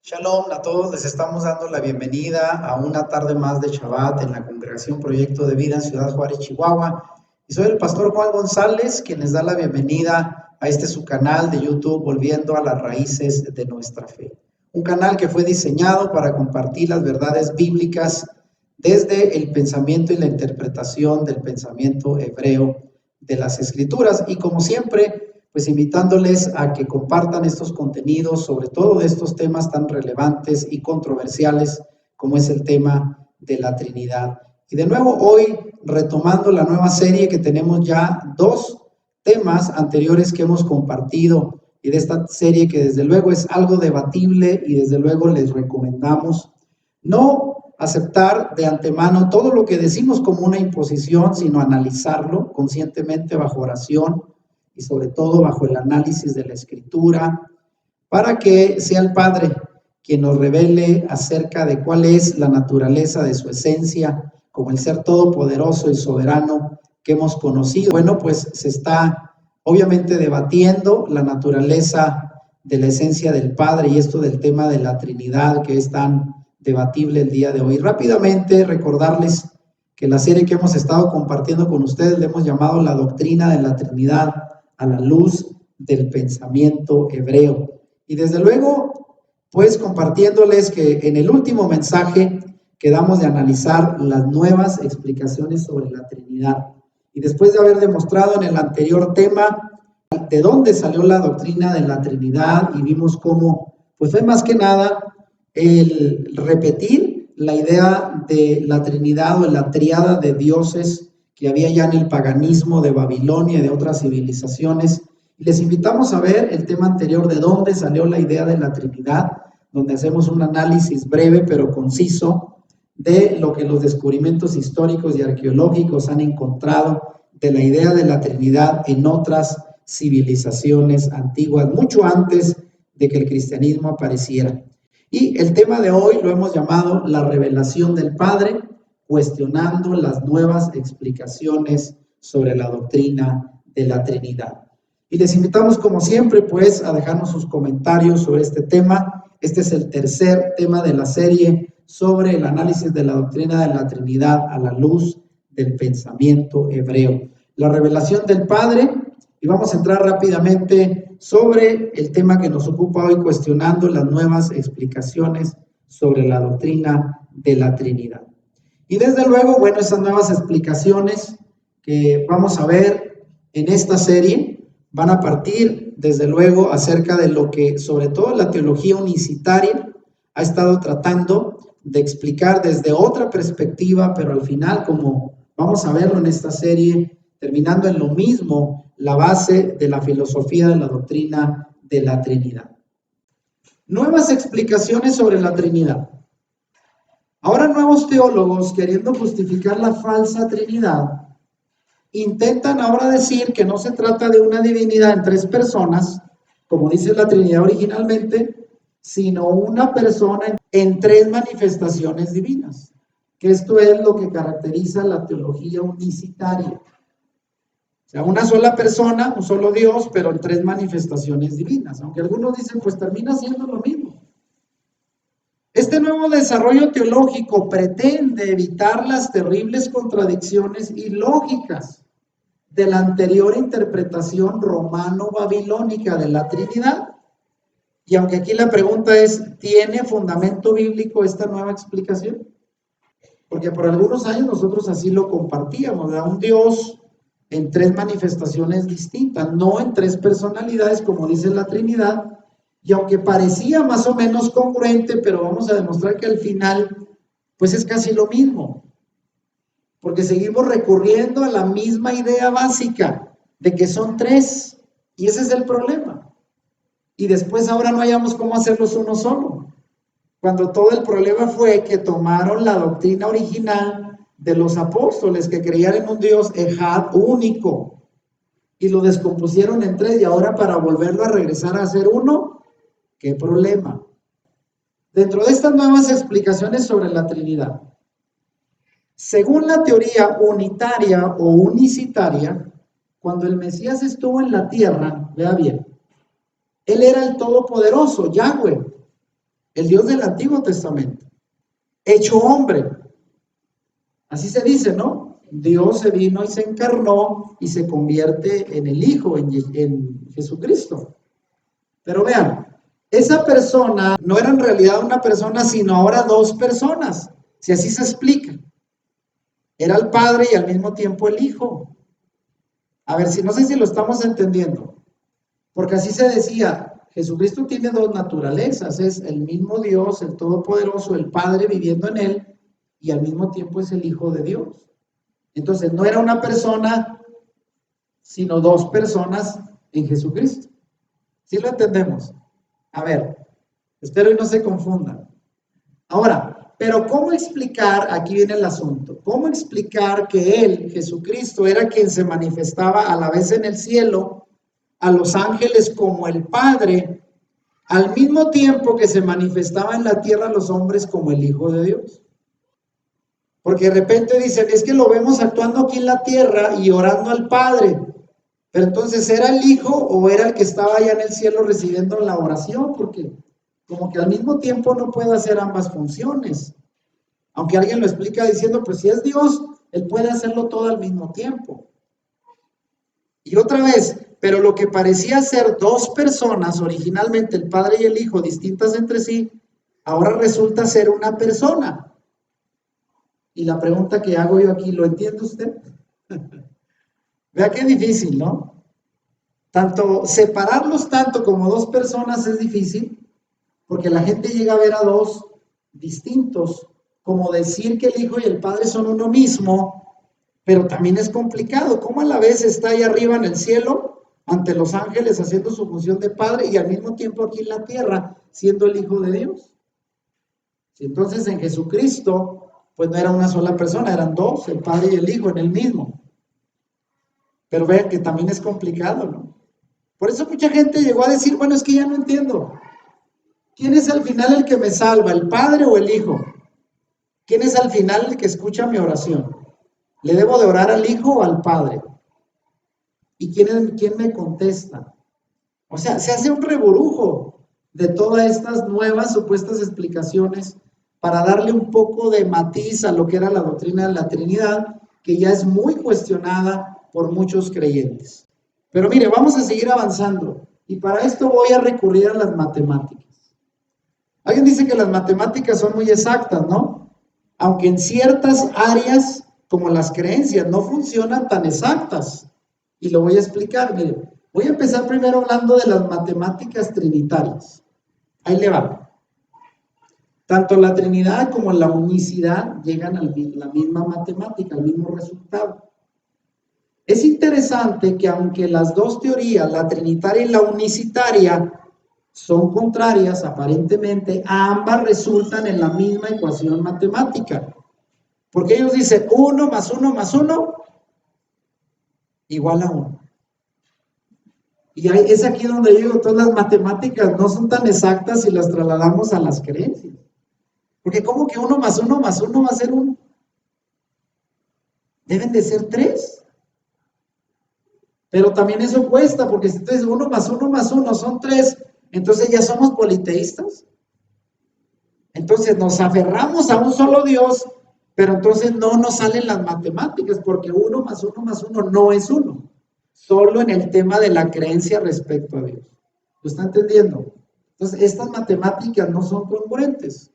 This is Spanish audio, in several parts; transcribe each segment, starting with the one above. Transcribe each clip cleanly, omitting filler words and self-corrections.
Shalom a todos, les estamos dando la bienvenida a una tarde más de Shabbat en la Congregación Proyecto de Vida en Ciudad Juárez, Chihuahua. Y soy el pastor Juan González, quien les da la bienvenida a su canal de YouTube, Volviendo a las Raíces de Nuestra Fe. Un canal que fue diseñado para compartir las verdades bíblicas desde el pensamiento y la interpretación del pensamiento hebreo de las Escrituras. Y como siempre, pues invitándoles a que compartan estos contenidos, sobre todo de estos temas tan relevantes y controversiales como es el tema de la Trinidad. Y de nuevo hoy, retomando la nueva serie que tenemos ya dos temas anteriores que hemos compartido, y de esta serie que desde luego es algo debatible y desde luego les recomendamos no aceptar de antemano todo lo que decimos como una imposición, sino analizarlo conscientemente bajo oración, y sobre todo bajo el análisis de la Escritura, para que sea el Padre quien nos revele acerca de cuál es la naturaleza de su esencia, como el ser todopoderoso y soberano que hemos conocido. Bueno, pues se está obviamente debatiendo la naturaleza de la esencia del Padre y esto del tema de la Trinidad que es tan debatible el día de hoy. Rápidamente recordarles que la serie que hemos estado compartiendo con ustedes le hemos llamado La Doctrina de la Trinidad a la luz del pensamiento hebreo. Y desde luego, pues compartiéndoles que en el último mensaje quedamos de analizar las nuevas explicaciones sobre la Trinidad. Y después de haber demostrado en el anterior tema de dónde salió la doctrina de la Trinidad y vimos cómo, pues fue más que nada el repetir la idea de la Trinidad o la triada de dioses que había ya en el paganismo de Babilonia y de otras civilizaciones. Les invitamos a ver el tema anterior de dónde salió la idea de la Trinidad, donde hacemos un análisis breve pero conciso de lo que los descubrimientos históricos y arqueológicos han encontrado de la idea de la Trinidad en otras civilizaciones antiguas, mucho antes de que el cristianismo apareciera. Y el tema de hoy lo hemos llamado la revelación del Padre, cuestionando las nuevas explicaciones sobre la doctrina de la Trinidad. Y les invitamos, como siempre, pues, a dejarnos sus comentarios sobre este tema. Este es el tercer tema de la serie sobre el análisis de la doctrina de la Trinidad a la luz del pensamiento hebreo. La revelación del Padre, y vamos a entrar rápidamente sobre el tema que nos ocupa hoy, cuestionando las nuevas explicaciones sobre la doctrina de la Trinidad. Y desde luego, bueno, esas nuevas explicaciones que vamos a ver en esta serie van a partir, desde luego, acerca de lo que, sobre todo la teología unicitaria, ha estado tratando de explicar desde otra perspectiva, pero al final, como vamos a verlo en esta serie, terminando en lo mismo, la base de la filosofía de la doctrina de la Trinidad. Nuevas explicaciones sobre la Trinidad. Ahora nuevos teólogos, queriendo justificar la falsa Trinidad, intentan ahora decir que no se trata de una divinidad en tres personas, como dice la Trinidad originalmente, sino una persona en tres manifestaciones divinas, que esto es lo que caracteriza la teología unicitaria. O sea, una sola persona, un solo Dios, pero en tres manifestaciones divinas, aunque algunos dicen, pues termina siendo lo mismo. Este nuevo desarrollo teológico pretende evitar las terribles contradicciones ilógicas de la anterior interpretación romano-babilónica de la Trinidad. Y aunque aquí la pregunta es, ¿tiene fundamento bíblico esta nueva explicación? Porque por algunos años nosotros así lo compartíamos, ¿verdad? Un Dios en tres manifestaciones distintas, no en tres personalidades como dice la Trinidad. Y aunque parecía más o menos congruente, pero vamos a demostrar que al final, pues es casi lo mismo. Porque seguimos recurriendo a la misma idea básica de que son tres. Y ese es el problema. Y después ahora no hayamos cómo hacerlos uno solo. Cuando todo el problema fue que tomaron la doctrina original de los apóstoles que creían en un Dios ejad único y lo descompusieron en tres y ahora para volverlo a regresar a ser uno, ¿qué problema? Dentro de estas nuevas explicaciones sobre la Trinidad, según la teoría unitaria o unicitaria, cuando el Mesías estuvo en la tierra, vea bien, él era el Todopoderoso, Yahweh. el Dios del Antiguo Testamento, hecho hombre. Así se dice, ¿no? Dios se vino y se encarnó y se convierte en el Hijo, en Jesucristo. Pero vean, esa persona no era en realidad una persona, sino ahora dos personas, si así se explica. Era el Padre y al mismo tiempo el Hijo. A ver, si no sé si lo estamos entendiendo, porque así se decía, Jesucristo tiene dos naturalezas, es el mismo Dios, el Todopoderoso, el Padre viviendo en él, y al mismo tiempo es el Hijo de Dios. Entonces, no era una persona, sino dos personas en Jesucristo. ¿Sí lo entendemos? A ver, espero y no se confundan. Ahora, pero ¿cómo explicar? Aquí viene el asunto. ¿Cómo explicar que Él, Jesucristo, era quien se manifestaba a la vez en el cielo, a los ángeles como el Padre, al mismo tiempo que se manifestaba en la tierra a los hombres como el Hijo de Dios? Porque de repente dicen, es que lo vemos actuando aquí en la tierra y orando al Padre. Pero entonces, ¿era el Hijo o era el que estaba allá en el cielo recibiendo la oración? Porque como que al mismo tiempo no puede hacer ambas funciones. Aunque alguien lo explica diciendo, pues si es Dios, Él puede hacerlo todo al mismo tiempo. Y otra vez, pero lo que parecía ser dos personas, originalmente el Padre y el Hijo, distintas entre sí, ahora resulta ser una persona. Y la pregunta que hago yo aquí, ¿lo entiende usted? Vea qué difícil, ¿no? Tanto separarlos tanto como dos personas es difícil, porque la gente llega a ver a dos distintos, como decir que el Hijo y el Padre son uno mismo, pero también es complicado. ¿Cómo a la vez está ahí arriba en el cielo, ante los ángeles, haciendo su función de Padre, y al mismo tiempo aquí en la tierra, siendo el Hijo de Dios? Entonces en Jesucristo, pues no era una sola persona, eran dos, el Padre y el Hijo en el mismo. Pero vean que también es complicado, ¿no? Por eso mucha gente llegó a decir, bueno, es que ya no entiendo. ¿Quién es al final el que me salva, el Padre o el Hijo? ¿Quién es al final el que escucha mi oración? ¿Le debo de orar al Hijo o al Padre? ¿Y quién me contesta? O sea, se hace un reburujo de todas estas nuevas supuestas explicaciones para darle un poco de matiz a lo que era la doctrina de la Trinidad, que ya es muy cuestionada por muchos creyentes. Pero mire, vamos a seguir avanzando y para esto voy a recurrir a las matemáticas. Alguien dice que las matemáticas son muy exactas, ¿no? Aunque en ciertas áreas, como las creencias, no funcionan tan exactas. Y lo voy a explicar, mire. Voy a empezar primero hablando de las matemáticas trinitarias. Ahí le va. Tanto la Trinidad como la unicidad llegan a la misma matemática, al mismo resultado. Es interesante que aunque las dos teorías, la trinitaria y la unicitaria, son contrarias aparentemente, ambas resultan en la misma ecuación matemática. Porque ellos dicen 1 más 1 más 1 igual a 1. Y es aquí donde yo digo, todas las matemáticas no son tan exactas si las trasladamos a las creencias. Porque como que 1 más 1 más 1 va a ser 1. Deben de ser 3. Pero también eso cuesta, porque si entonces 1 más 1 más 1 son 3, entonces ya somos politeístas. Entonces nos aferramos a un solo Dios, pero entonces no nos salen las matemáticas, porque 1 más 1 más 1 no es 1. Solo en el tema de la creencia respecto a Dios. ¿Lo está entendiendo? Entonces, estas matemáticas no son congruentes.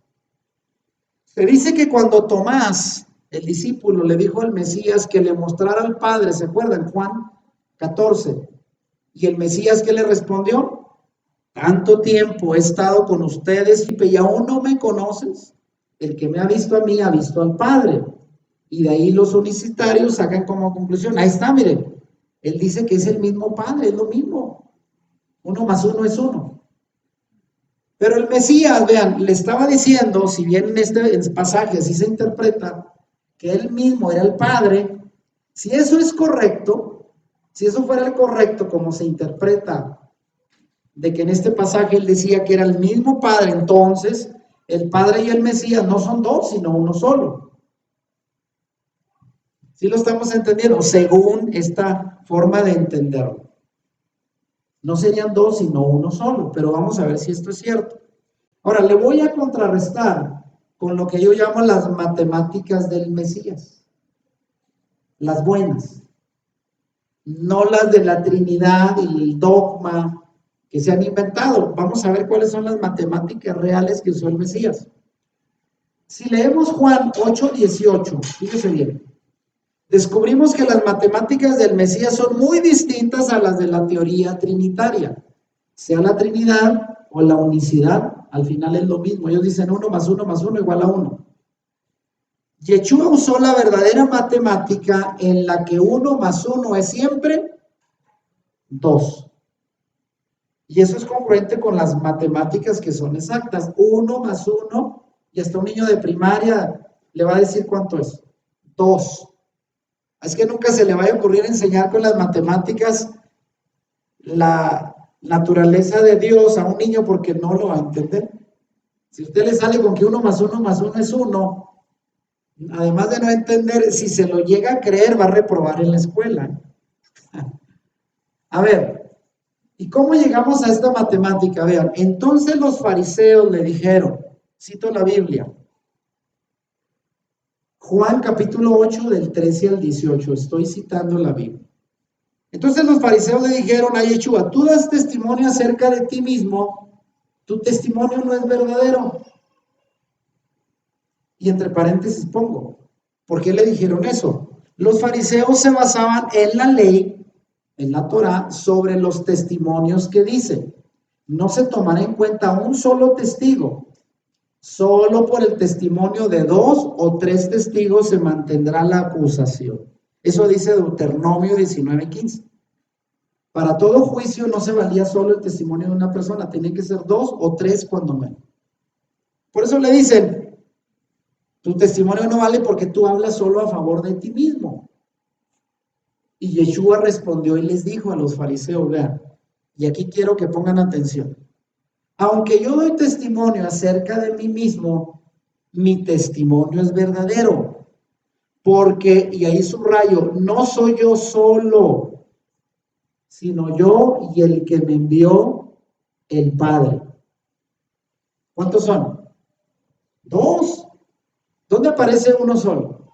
Se dice que cuando Tomás, el discípulo, le dijo al Mesías que le mostrara al Padre, ¿se acuerdan? Juan 14. Y el Mesías, ¿qué le respondió? Tanto tiempo he estado con ustedes y aún no me conoces. El que me ha visto a mí ha visto al Padre. Y de ahí los unicitarios sacan como conclusión, ahí está, miren. Él dice que es el mismo Padre, es lo mismo. 1 más 1 es 1. Pero el Mesías, vean, le estaba diciendo, si bien en este pasaje así se interpreta, que él mismo era el Padre. Si eso es correcto, si eso fuera el correcto como se interpreta, de que en este pasaje él decía que era el mismo Padre, entonces el Padre y el Mesías no son dos, sino uno solo. ¿Sí lo estamos entendiendo? Según esta forma de entenderlo. No serían dos, sino uno solo, pero vamos a ver si esto es cierto. Ahora, le voy a contrarrestar con lo que yo llamo las matemáticas del Mesías, las buenas, no las de la Trinidad y el dogma que se han inventado. Vamos a ver cuáles son las matemáticas reales que usó el Mesías. Si leemos Juan 8:18, fíjese bien, descubrimos que las matemáticas del Mesías son muy distintas a las de la teoría trinitaria, sea la Trinidad o la unicidad, al final es lo mismo. Ellos dicen 1 más 1 más 1 igual a 1. Yeshua usó la verdadera matemática en la que 1 más 1 es siempre 2. Y eso es congruente con las matemáticas que son exactas. 1 más 1, y hasta un niño de primaria le va a decir cuánto es. 2. Es que nunca se le vaya a ocurrir enseñar con las matemáticas la naturaleza de Dios a un niño porque no lo va a entender. Si usted le sale con que 1 más 1 más 1 es 1, además de no entender, si se lo llega a creer, va a reprobar en la escuela. A ver, ¿y cómo llegamos a esta matemática? Vean, entonces los fariseos le dijeron, cito la Biblia, Juan capítulo 8 del 13 al 18, estoy citando la Biblia. Entonces los fariseos le dijeron a Yeshua, tú das testimonio acerca de ti mismo, tu testimonio no es verdadero. Y entre paréntesis pongo, ¿por qué le dijeron eso? Los fariseos se basaban en la ley, en la Torá, sobre los testimonios que dice. No se tomará en cuenta un solo testigo. Solo por el testimonio de 2 o 3 testigos se mantendrá la acusación. Eso dice Deuteronomio 19:15. Para todo juicio no se valía solo el testimonio de una persona, tenía que ser 2 o 3 cuando menos. Por eso le dicen, tu testimonio no vale porque tú hablas solo a favor de ti mismo. Y Yeshua respondió y les dijo a los fariseos, vean, y aquí quiero que pongan atención. Aunque yo doy testimonio acerca de mí mismo, mi testimonio es verdadero. Porque, y ahí subrayo, no soy yo solo, sino yo y el que me envió, el Padre. ¿Cuántos son? 2. ¿Dónde aparece uno solo?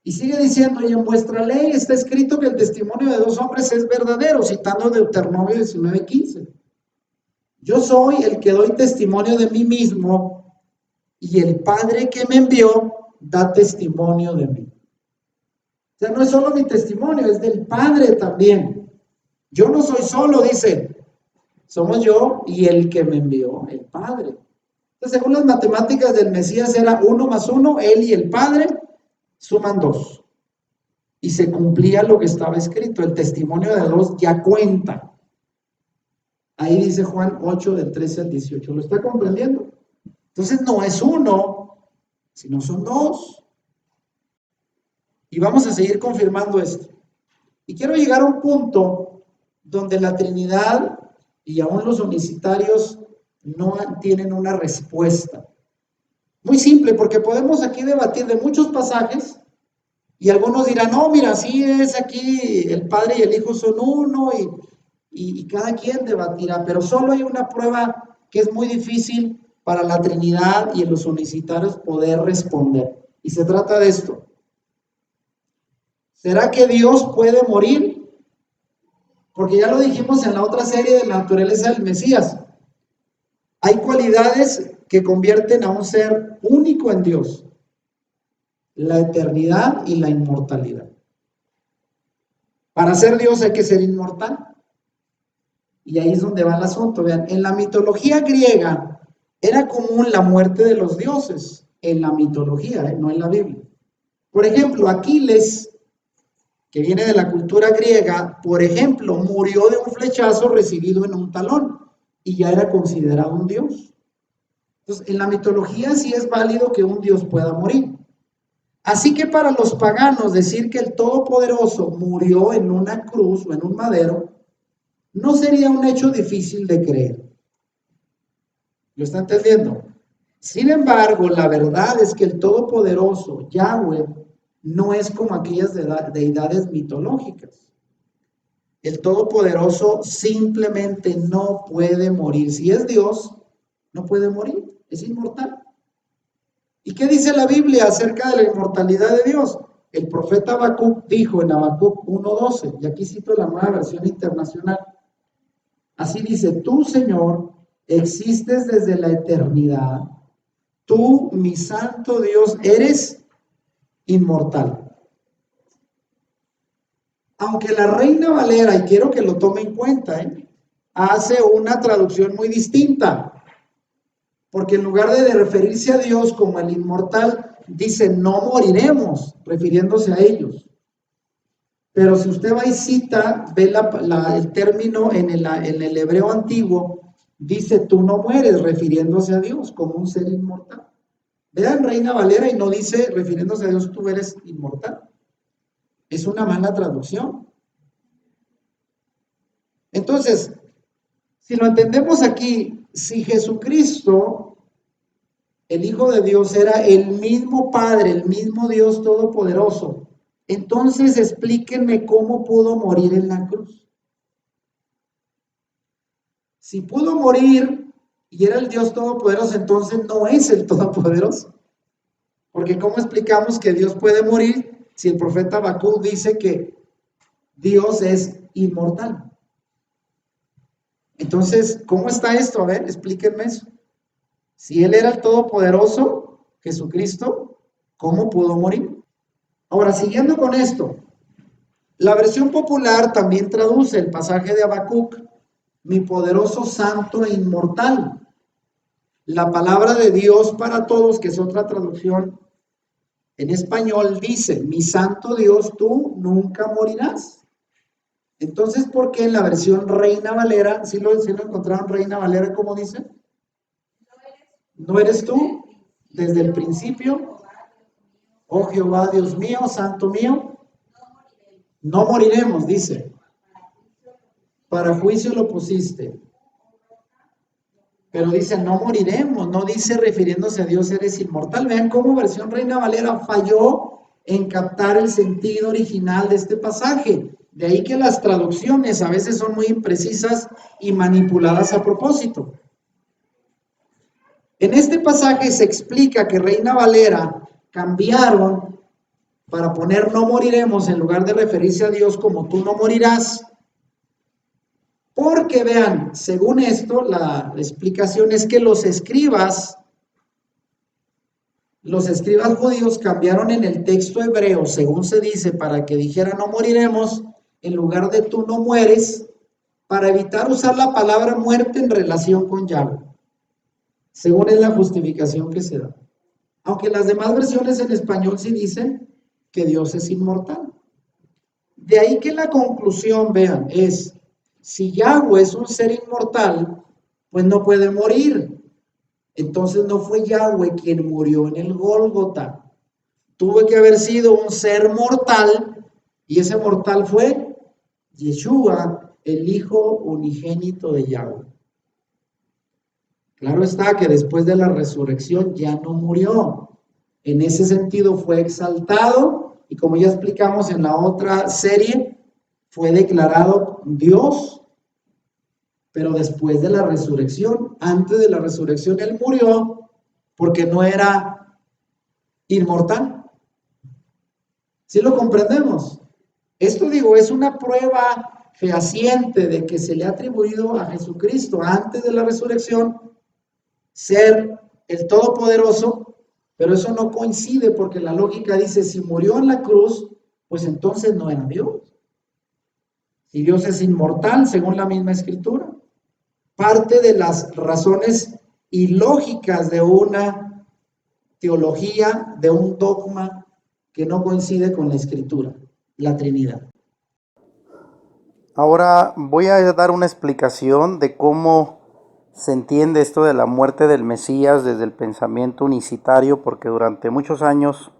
Y sigue diciendo, y en vuestra ley está escrito que el testimonio de 2 hombres es verdadero, citando Deuteronomio 19:15. Yo soy el que doy testimonio de mí mismo y el Padre que me envió da testimonio de mí. O sea, no es solo mi testimonio, es del Padre también. Yo no soy solo, dice, somos yo y el que me envió, el Padre. Entonces, según las matemáticas del Mesías, era 1 más 1, él y el Padre suman 2. Y se cumplía lo que estaba escrito, el testimonio de 2 ya cuenta. Ahí dice Juan 8 del 13 al 18, ¿lo está comprendiendo? Entonces no es 1, sino son 2. Y vamos a seguir confirmando esto. Y quiero llegar a un punto donde la Trinidad y aún los unicitarios no tienen una respuesta. Muy simple, porque podemos aquí debatir de muchos pasajes y algunos dirán, no, mira, sí es aquí, el Padre y el Hijo son uno y cada quien debatirá, pero solo hay una prueba que es muy difícil para la Trinidad y los unicitarios poder responder. Y se trata de esto. ¿Será que Dios puede morir? Porque ya lo dijimos en la otra serie de la naturaleza del Mesías. Hay cualidades que convierten a un ser único en Dios. La eternidad y la inmortalidad. Para ser Dios hay que ser inmortal. Y ahí es donde va el asunto. Vean, en la mitología griega era común la muerte de los dioses. En la mitología, no en la Biblia. Por ejemplo, Aquiles, que viene de la cultura griega, por ejemplo, murió de un flechazo recibido en un talón y ya era considerado un dios. Entonces, en la mitología sí es válido que un dios pueda morir. Así que para los paganos decir que el Todopoderoso murió en una cruz o en un madero no sería un hecho difícil de creer. ¿Lo está entendiendo? Sin embargo, la verdad es que el Todopoderoso, Yahweh, no es como aquellas deidades mitológicas. El Todopoderoso simplemente no puede morir. Si es Dios, no puede morir, es inmortal. ¿Y qué dice la Biblia acerca de la inmortalidad de Dios? El profeta Habacuc dijo en Habacuc 1:12, y aquí cito la Nueva Versión Internacional. Así dice: tú, Señor, existes desde la eternidad. Tú, mi santo Dios, eres inmortal. Aunque la Reina Valera, y quiero que lo tome en cuenta, hace una traducción muy distinta, porque en lugar de referirse a Dios como el inmortal, dice no moriremos, refiriéndose a ellos. Pero si usted va y cita, ve el término en el hebreo antiguo, dice tú no mueres, refiriéndose a Dios como un ser inmortal. Vean Reina Valera y no dice, refiriéndose a Dios, tú eres inmortal. Es una mala traducción. Entonces, si lo entendemos aquí, si Jesucristo, el Hijo de Dios, era el mismo Padre, el mismo Dios Todopoderoso, entonces explíquenme cómo pudo morir en la cruz. Si pudo morir y era el Dios Todopoderoso, entonces no es el Todopoderoso. Porque ¿cómo explicamos que Dios puede morir si el profeta Habacuc dice que Dios es inmortal? Entonces, ¿cómo está esto? A ver, explíquenme eso. Si Él era el Todopoderoso, Jesucristo, ¿cómo pudo morir? Ahora, siguiendo con esto, la versión popular también traduce el pasaje de Habacuc, mi poderoso santo e inmortal. La palabra de Dios para todos, que es otra traducción en español, dice, mi santo Dios, tú nunca morirás. Entonces, ¿por qué en la versión Reina Valera, si lo encontraron Reina Valera, cómo dice? ¿No eres tú desde el principio? Oh Jehová, Dios mío, santo mío, no moriremos, dice. Para juicio lo pusiste. Pero dice, no moriremos, no dice refiriéndose a Dios, eres inmortal. Vean cómo versión Reina Valera falló en captar el sentido original de este pasaje. De ahí que las traducciones a veces son muy imprecisas y manipuladas a propósito. En este pasaje se explica que Reina Valera cambiaron para poner no moriremos en lugar de referirse a Dios como tú no morirás. Porque vean, según esto, la explicación es que los escribas judíos cambiaron en el texto hebreo, según se dice, para que dijera no moriremos, en lugar de tú no mueres, para evitar usar la palabra muerte en relación con Yahweh, según es la justificación que se da. Aunque las demás versiones en español sí dicen que Dios es inmortal. De ahí que la conclusión, vean, es, si Yahweh es un ser inmortal, pues no puede morir. Entonces no fue Yahweh quien murió en el Gólgota. Tuvo que haber sido un ser mortal, y ese mortal fue Yeshua, el Hijo unigénito de Yahweh. Claro está que después de la resurrección ya no murió. En ese sentido fue exaltado y, como ya explicamos en la otra serie, fue declarado Dios, pero después de la resurrección. Antes de la resurrección él murió porque no era inmortal. ¿Sí lo comprendemos? Esto, digo, es una prueba fehaciente de que se le ha atribuido a Jesucristo antes de la resurrección ser el Todopoderoso, pero eso no coincide porque la lógica dice, si murió en la cruz, pues entonces no era Dios. Y Dios es inmortal, según la misma Escritura. Parte de las razones ilógicas de una teología, de un dogma que no coincide con la Escritura, la Trinidad. Ahora voy a dar una explicación de cómo se entiende esto de la muerte del Mesías desde el pensamiento unicitario, porque durante muchos años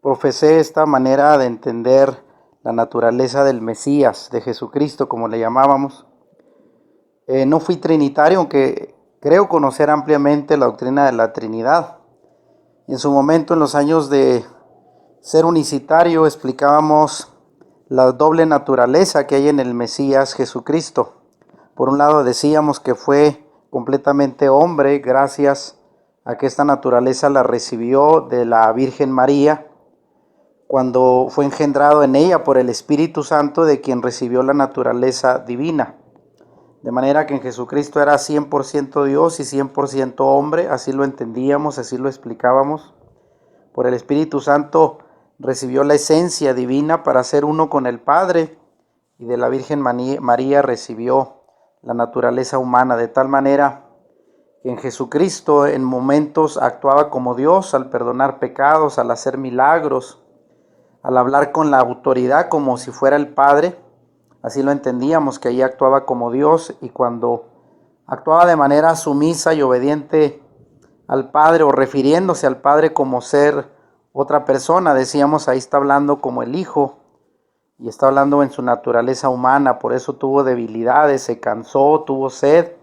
profesé esta manera de entender la naturaleza del Mesías, de Jesucristo, como le llamábamos. No fui trinitario, aunque creo conocer ampliamente la doctrina de la Trinidad. En su momento, en los años de ser unicitario, explicábamos la doble naturaleza que hay en el Mesías Jesucristo. Por un lado decíamos que fue completamente hombre, gracias a que esta naturaleza la recibió de la Virgen María, cuando fue engendrado en ella por el Espíritu Santo, de quien recibió la naturaleza divina. De manera que en Jesucristo era 100% Dios y 100% hombre, así lo entendíamos, así lo explicábamos. Por el Espíritu Santo recibió la esencia divina para ser uno con el Padre, y de la Virgen María recibió la naturaleza humana, de tal manera que en Jesucristo en momentos actuaba como Dios al perdonar pecados, al hacer milagros, al hablar con la autoridad como si fuera el Padre. Así lo entendíamos, que ahí actuaba como Dios, y cuando actuaba de manera sumisa y obediente al Padre, o refiriéndose al Padre como ser otra persona, decíamos, ahí está hablando como el Hijo, y está hablando en su naturaleza humana. Por eso tuvo debilidades, se cansó, tuvo sed,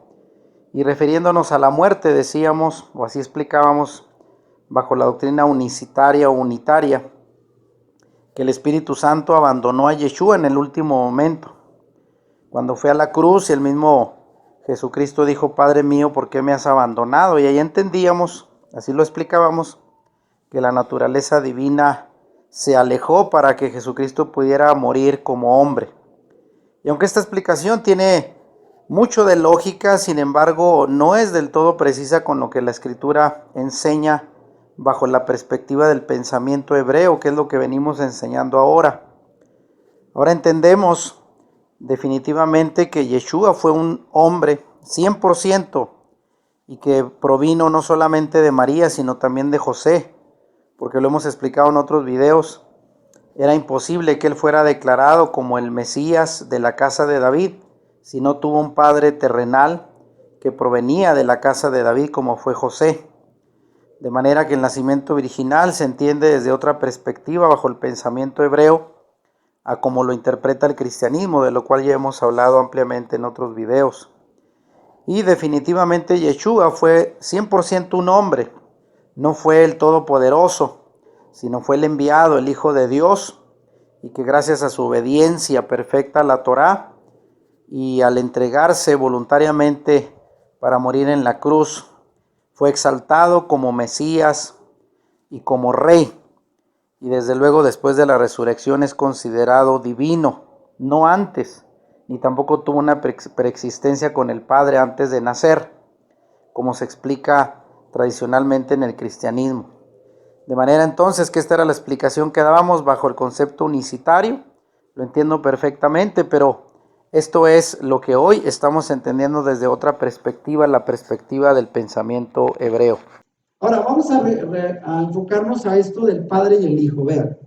y refiriéndonos a la muerte, decíamos, o así explicábamos, bajo la doctrina unicitaria o unitaria, que el Espíritu Santo abandonó a Yeshua en el último momento, cuando fue a la cruz, y el mismo Jesucristo dijo: Padre mío, ¿por qué me has abandonado? Y ahí entendíamos, así lo explicábamos, que la naturaleza divina se alejó para que Jesucristo pudiera morir como hombre. Y aunque esta explicación tiene mucho de lógica, sin embargo, no es del todo precisa con lo que la Escritura enseña bajo la perspectiva del pensamiento hebreo, que es lo que venimos enseñando ahora. Ahora entendemos definitivamente que Yeshua fue un hombre 100%, y que provino no solamente de María, sino también de José, porque lo hemos explicado en otros videos. Era imposible que él fuera declarado como el Mesías de la casa de David si no tuvo un padre terrenal que provenía de la casa de David, como fue José. De manera que el nacimiento virginal se entiende desde otra perspectiva bajo el pensamiento hebreo, a como lo interpreta el cristianismo, de lo cual ya hemos hablado ampliamente en otros videos. Y definitivamente Yeshua fue 100% un hombre. No fue el Todopoderoso, sino fue el enviado, el Hijo de Dios, y que gracias a su obediencia perfecta a la Torá, y al entregarse voluntariamente para morir en la cruz, fue exaltado como Mesías y como Rey. Y desde luego después de la resurrección es considerado divino, no antes, ni tampoco tuvo una preexistencia con el Padre antes de nacer, como se explica tradicionalmente en el cristianismo. De manera entonces que esta era la explicación que dábamos bajo el concepto unicitario. Lo entiendo perfectamente, pero esto es lo que hoy estamos entendiendo desde otra perspectiva, la perspectiva del pensamiento hebreo. Ahora vamos a enfocarnos a esto del Padre y el Hijo. Vean,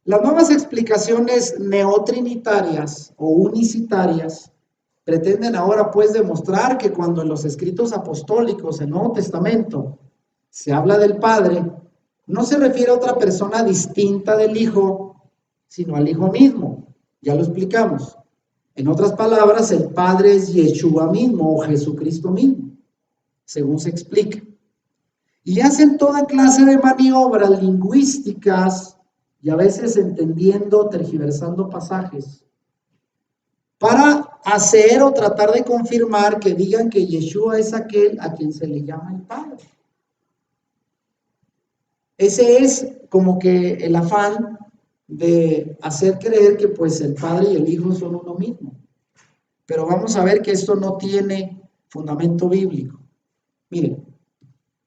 las nuevas explicaciones neotrinitarias o unicitarias pretenden ahora pues demostrar que cuando en los escritos apostólicos, el Nuevo Testamento, se habla del Padre, no se refiere a otra persona distinta del Hijo, sino al Hijo mismo. Ya lo explicamos. En otras palabras, el Padre es Yeshua mismo o Jesucristo mismo, según se explica. Y hacen toda clase de maniobras lingüísticas y a veces entendiendo, tergiversando pasajes, para hacer o tratar de confirmar que digan que Yeshua es aquel a quien se le llama el Padre. Ese es como que el afán de hacer creer que pues el Padre y el Hijo son uno mismo. Pero vamos a ver que esto no tiene fundamento bíblico. Miren,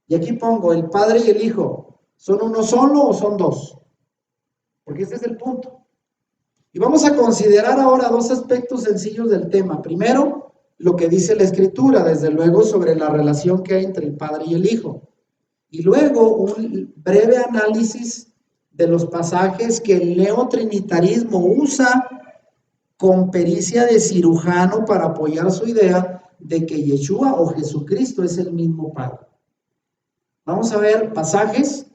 y aquí pongo, ¿el Padre y el Hijo son uno solo o son dos? Porque este es el punto. Y vamos a considerar ahora dos aspectos sencillos del tema. Primero, lo que dice la Escritura, desde luego, sobre la relación que hay entre el Padre y el Hijo. Y luego, un breve análisis de los pasajes que el neotrinitarismo usa con pericia de cirujano para apoyar su idea de que Yeshua o Jesucristo es el mismo Padre. Vamos a ver pasajes,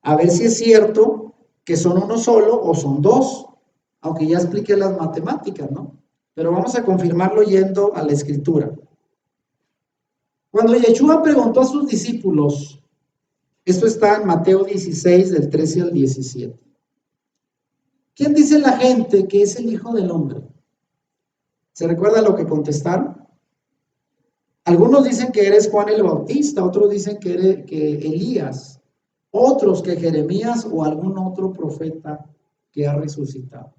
a ver si es cierto que son uno solo o son dos, aunque ya expliqué las matemáticas, ¿no? Pero vamos a confirmarlo yendo a la Escritura. Cuando Yeshua preguntó a sus discípulos, esto está en Mateo 16, del 13 al 17. ¿Quién dice la gente que es el Hijo del Hombre? ¿Se recuerda lo que contestaron? Algunos dicen que eres Juan el Bautista, otros dicen que Elías, otros que Jeremías o algún otro profeta que ha resucitado.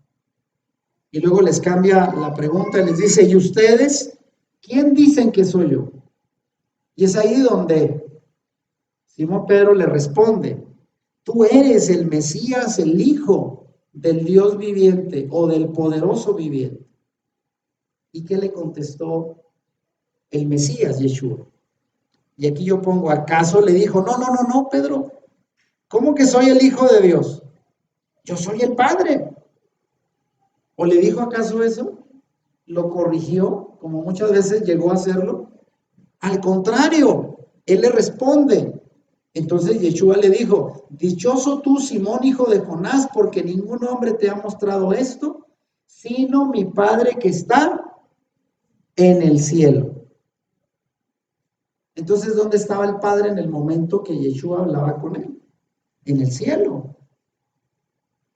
Y luego les cambia la pregunta y les dice, ¿y ustedes quién dicen que soy yo? Y es ahí donde Simón Pedro le responde, tú eres el Mesías, el Hijo del Dios viviente o del poderoso viviente. ¿Y qué le contestó el Mesías, Yeshua? Y aquí yo pongo, ¿acaso le dijo, no, Pedro, ¿cómo que soy el Hijo de Dios? Yo soy el Padre. ¿O le dijo acaso eso? ¿Lo corrigió, como muchas veces llegó a hacerlo? Al contrario, él le responde. Entonces Yeshua le dijo, dichoso tú, Simón, hijo de Jonás, porque ningún hombre te ha mostrado esto, sino mi Padre que está en el cielo. Entonces, ¿dónde estaba el Padre en el momento que Yeshua hablaba con él? En el cielo.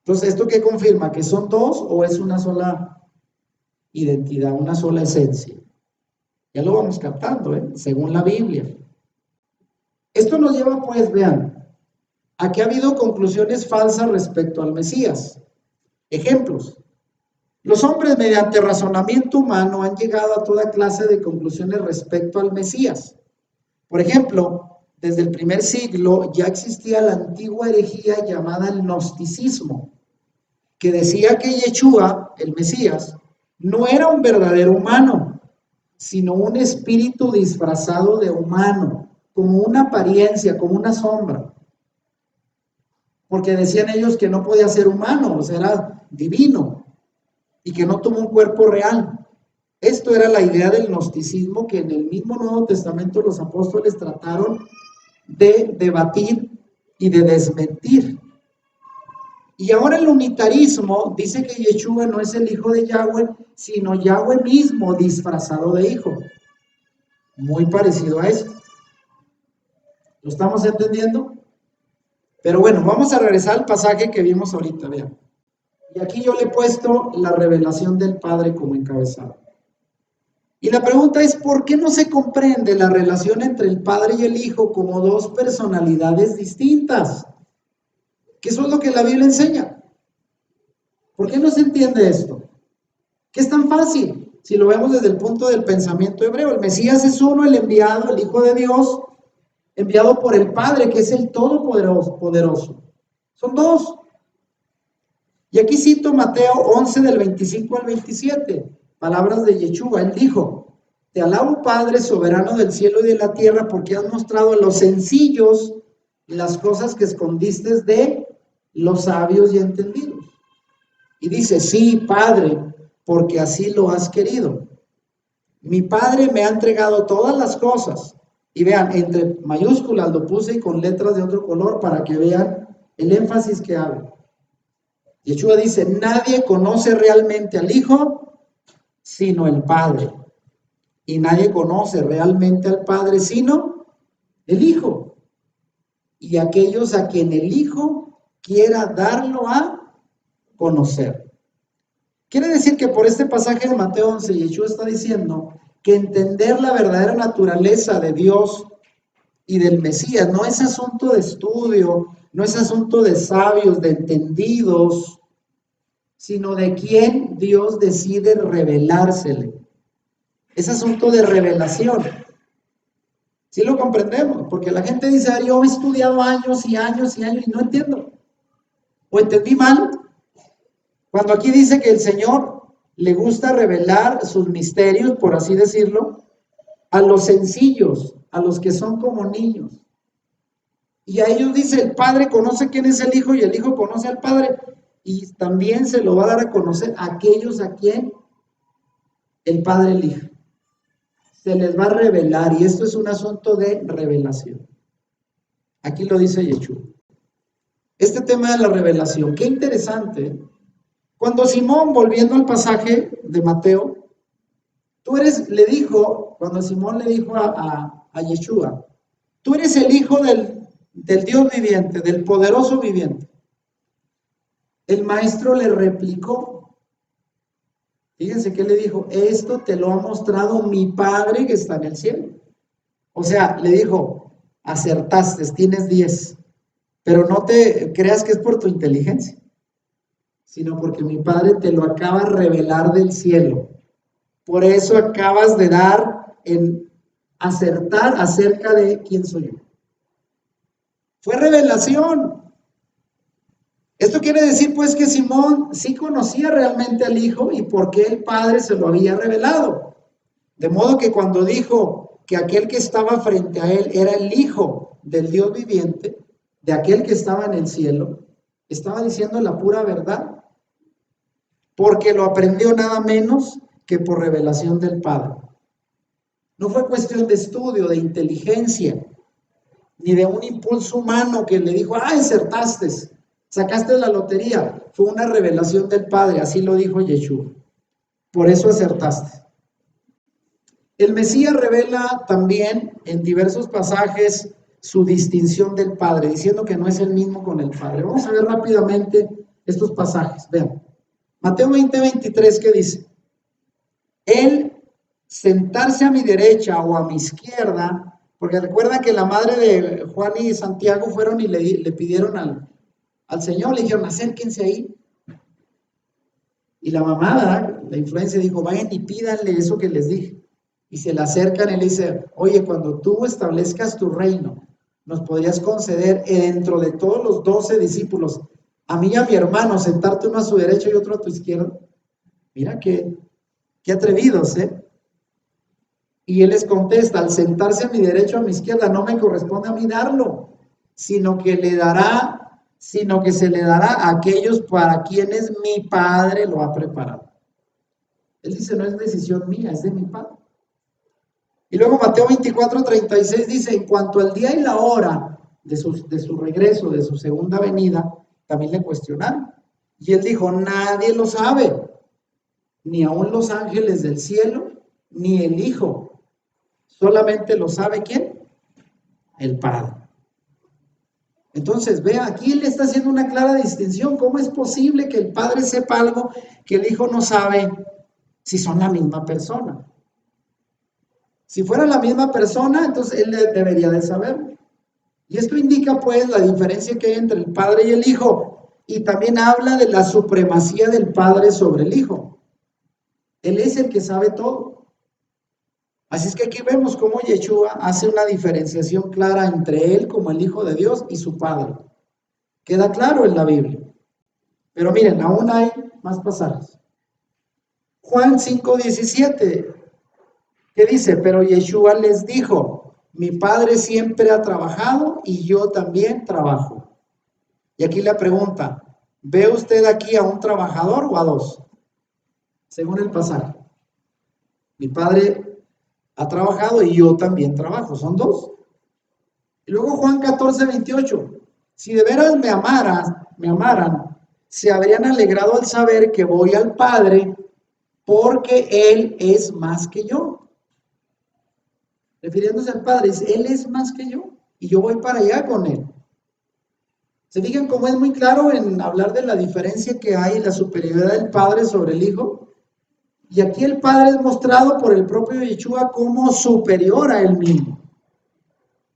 Entonces, ¿esto qué confirma? ¿Que son dos o es una sola identidad, una sola esencia? Ya lo vamos captando, según la Biblia. Esto nos lleva, pues, vean, a que ha habido conclusiones falsas respecto al Mesías. Ejemplos. Los hombres, mediante razonamiento humano, han llegado a toda clase de conclusiones respecto al Mesías. Por ejemplo, desde el primer siglo ya existía la antigua herejía llamada el gnosticismo, que decía que Yeshua, el Mesías, no era un verdadero humano, sino un espíritu disfrazado de humano, como una apariencia, como una sombra. Porque decían ellos que no podía ser humano, o sea, era divino, y que no tuvo un cuerpo real. Esto era la idea del gnosticismo que en el mismo Nuevo Testamento los apóstoles trataron de debatir y de desmentir. Y ahora el unitarismo dice que Yeshua no es el hijo de Yahweh, sino Yahweh mismo disfrazado de hijo. Muy parecido a esto. ¿Lo estamos entendiendo? Pero bueno, vamos a regresar al pasaje que vimos ahorita, vean. Y aquí yo le he puesto la revelación del Padre como encabezado. Y la pregunta es, ¿por qué no se comprende la relación entre el Padre y el Hijo como dos personalidades distintas? Que eso es lo que la Biblia enseña. ¿Por qué no se entiende esto? Que es tan fácil, si lo vemos desde el punto del pensamiento hebreo. El Mesías es uno, el enviado, el Hijo de Dios, enviado por el Padre, que es el Todopoderoso. Son dos. Y aquí cito Mateo 11 del 25 al 27, palabras de Yeshua. Él dijo, te alabo Padre, soberano del cielo y de la tierra, porque has mostrado a los sencillos las cosas que escondiste de los sabios y entendidos. Y dice, sí, Padre, porque así lo has querido. Mi Padre me ha entregado todas las cosas. Y vean, entre mayúsculas lo puse y con letras de otro color para que vean el énfasis que hago. Yeshua dice, nadie conoce realmente al Hijo sino el Padre. Y nadie conoce realmente al Padre sino el Hijo. Y aquellos a quien el Hijo quiera darlo a conocer. Quiere decir que por este pasaje de Mateo 11, Yeshua está diciendo que entender la verdadera naturaleza de Dios y del Mesías no es asunto de estudio, no es asunto de sabios, de entendidos, sino de quién Dios decide revelársele. Es asunto de revelación. ¿Sí lo comprendemos? Porque la gente dice, yo he estudiado años y años y años y no entiendo. O entendí mal. Cuando aquí dice que el Señor le gusta revelar sus misterios, por así decirlo, a los sencillos, a los que son como niños. Y a ellos dice, el Padre conoce quién es el Hijo y el Hijo conoce al Padre. Y también se lo va a dar a conocer a aquellos a quien el Padre elija. Se les va a revelar y esto es un asunto de revelación. Aquí lo dice Yeshua. Este tema de la revelación, qué interesante. Cuando Simón, volviendo al pasaje de Mateo, le dijo, cuando Simón le dijo a Yeshua, tú eres el hijo del Dios viviente, del poderoso viviente. El maestro le replicó, Fíjense que le dijo, esto te lo ha mostrado mi Padre que está en el cielo. O sea, le dijo, acertaste, tienes 10, pero no te creas que es por tu inteligencia, sino porque mi Padre te lo acaba de revelar del cielo. Por eso acabas de dar en acertar acerca de quién soy yo. Fue revelación. Esto quiere decir pues que Simón sí conocía realmente al Hijo y por qué el Padre se lo había revelado. De modo que cuando dijo que aquel que estaba frente a él era el Hijo del Dios viviente, de aquel que estaba en el cielo, estaba diciendo la pura verdad, porque lo aprendió nada menos que por revelación del Padre. No fue cuestión de estudio, de inteligencia, ni de un impulso humano que le dijo, acertaste, sacaste la lotería. Fue una revelación del Padre, así lo dijo Yeshua. Por eso acertaste. El Mesías revela también en diversos pasajes su distinción del Padre, diciendo que no es el mismo con el Padre. Vamos a ver rápidamente estos pasajes. Vean, Mateo 20:23, ¿qué dice? Él sentarse a mi derecha o a mi izquierda, porque recuerda que la madre de Juan y Santiago fueron y le pidieron al Señor, le dijeron, acérquense ahí. Y la mamá, ¿verdad? La influencia dijo, vayan y pídanle eso que les dije. Y se le acercan y le dice, oye, cuando tú establezcas tu reino, nos podrías conceder dentro de todos los 12 discípulos, a mí y a mi hermano, sentarte uno a su derecha y otro a tu izquierda. Mira qué atrevidos, ¿eh? Y él les contesta, al sentarse a mi derecha o a mi izquierda, no me corresponde a mí darlo, sino que se le dará a aquellos para quienes mi Padre lo ha preparado. Él dice, no es decisión mía, es de mi Padre. Y luego Mateo 24:36 dice, en cuanto al día y la hora de su regreso, de su segunda venida, también le cuestionaron. Y él dijo, nadie lo sabe, ni aun los ángeles del cielo, ni el Hijo. Solamente lo sabe ¿quién? El Padre. Entonces, vea, aquí él está haciendo una clara distinción. ¿Cómo es posible que el Padre sepa algo que el Hijo no sabe si son la misma persona? Si fuera la misma persona, entonces él debería de saber. Y esto indica pues la diferencia que hay entre el Padre y el Hijo. Y también habla de la supremacía del Padre sobre el Hijo. Él es el que sabe todo. Así es que aquí vemos cómo Yeshua hace una diferenciación clara entre él como el Hijo de Dios y su Padre. Queda claro en la Biblia. Pero miren, aún hay más pasajes. Juan 5:17, ¿qué dice? Pero Yeshua les dijo, mi Padre siempre ha trabajado y yo también trabajo. Y aquí la pregunta, ¿ve usted aquí a un trabajador o a dos? Según el pasaje. Mi Padre ha trabajado y yo también trabajo, son dos. Y luego Juan 14:28, si de veras me amaran, se habrían alegrado al saber que voy al Padre, porque Él es más que yo. Refiriéndose al Padre, dice, Él es más que yo, y yo voy para allá con Él. ¿Se fijan cómo es muy claro en hablar de la diferencia que hay en la superioridad del Padre sobre el Hijo? Y aquí el Padre es mostrado por el propio Yeshua como superior a Él mismo.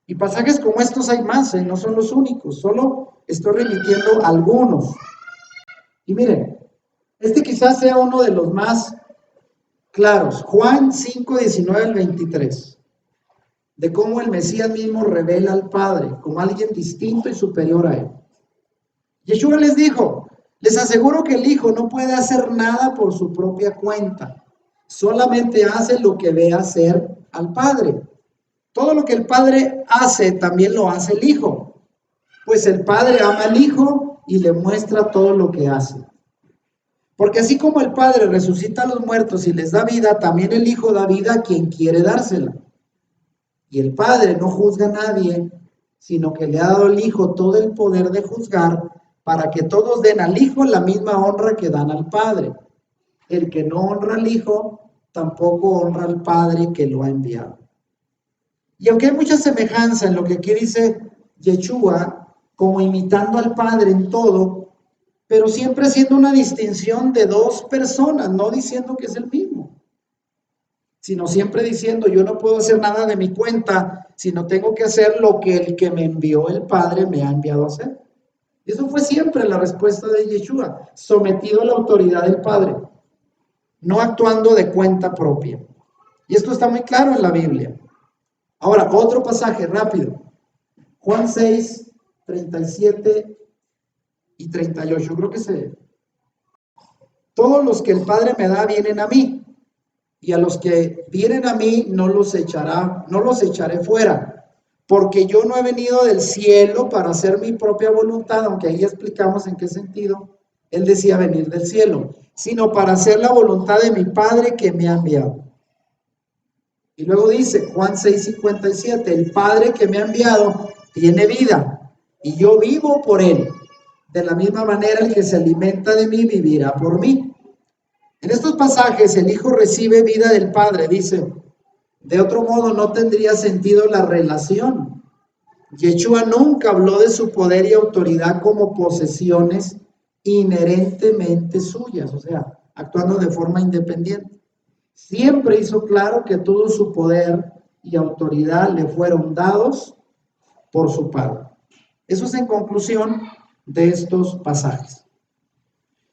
Y pasajes como estos hay más, no son los únicos, solo estoy remitiendo algunos. Y miren, este quizás sea uno de los más claros, Juan 5:19-23, de cómo el Mesías mismo revela al Padre como alguien distinto y superior a Él. Yeshua les dijo, les aseguro que el Hijo no puede hacer nada por su propia cuenta, solamente hace lo que ve hacer al Padre. Todo lo que el Padre hace, también lo hace el Hijo, pues el Padre ama al Hijo y le muestra todo lo que hace. Porque así como el Padre resucita a los muertos y les da vida, también el Hijo da vida a quien quiere dársela. Y el Padre no juzga a nadie, sino que le ha dado al Hijo todo el poder de juzgar, para que todos den al Hijo la misma honra que dan al Padre. El que no honra al Hijo, tampoco honra al Padre que lo ha enviado. Y aunque hay mucha semejanza en lo que aquí dice Yeshua, como imitando al Padre en todo, pero siempre haciendo una distinción de dos personas, no diciendo que es el mismo, sino siempre diciendo, yo no puedo hacer nada de mi cuenta, sino tengo que hacer lo que el que me envió el Padre me ha enviado a hacer. Y eso fue siempre la respuesta de Yeshua, sometido a la autoridad del Padre, no actuando de cuenta propia. Y esto está muy claro en la Biblia. Ahora, otro pasaje rápido. Juan 6, 37 y 38. Creo que todos los que el Padre me da vienen a mí, y a los que vienen a mí no los echaré fuera, porque yo no he venido del cielo para hacer mi propia voluntad, aunque ahí explicamos en qué sentido él decía venir del cielo, sino para hacer la voluntad de mi Padre que me ha enviado. Y luego dice Juan 6:57, el Padre que me ha enviado tiene vida, y yo vivo por él. De la misma manera el que se alimenta de mí vivirá por mí. En estos pasajes el Hijo recibe vida del Padre, dice. De otro modo no tendría sentido la relación. Yeshua nunca habló de su poder y autoridad como posesiones inherentemente suyas, o sea, actuando de forma independiente. Siempre hizo claro que todo su poder y autoridad le fueron dados por su Padre. Eso es en conclusión de estos pasajes.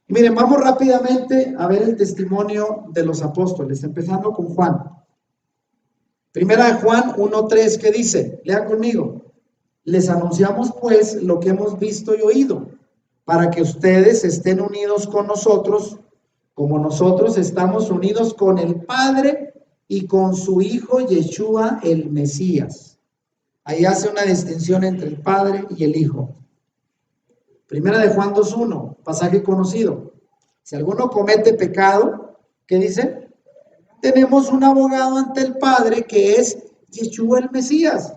Y miren, vamos rápidamente a ver el testimonio de los apóstoles, empezando con Juan. Primera de Juan 1:3, ¿qué dice? Lea conmigo. Les anunciamos pues lo que hemos visto y oído, para que ustedes estén unidos con nosotros, como nosotros estamos unidos con el Padre y con su Hijo Yeshua el Mesías. Ahí hace una distinción entre el Padre y el Hijo. Primera de Juan 2:1, pasaje conocido. Si alguno comete pecado, ¿qué dice? Tenemos un abogado ante el Padre que es Yeshua el Mesías.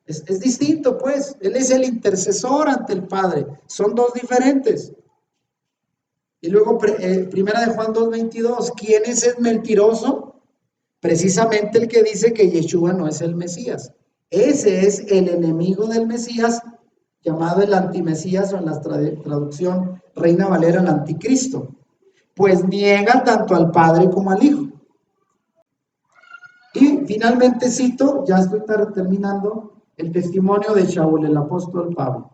Es distinto, pues. Él es el intercesor ante el Padre. Son dos diferentes. Y luego, primera de Juan 2:22, ¿quién es el mentiroso? Precisamente el que dice que Yeshua no es el Mesías. Ese es el enemigo del Mesías, llamado el antimesías, o en la traducción Reina Valera, el anticristo. Pues niega tanto al Padre como al Hijo. Y finalmente cito, ya estoy terminando, el testimonio de Shaul, el apóstol Pablo.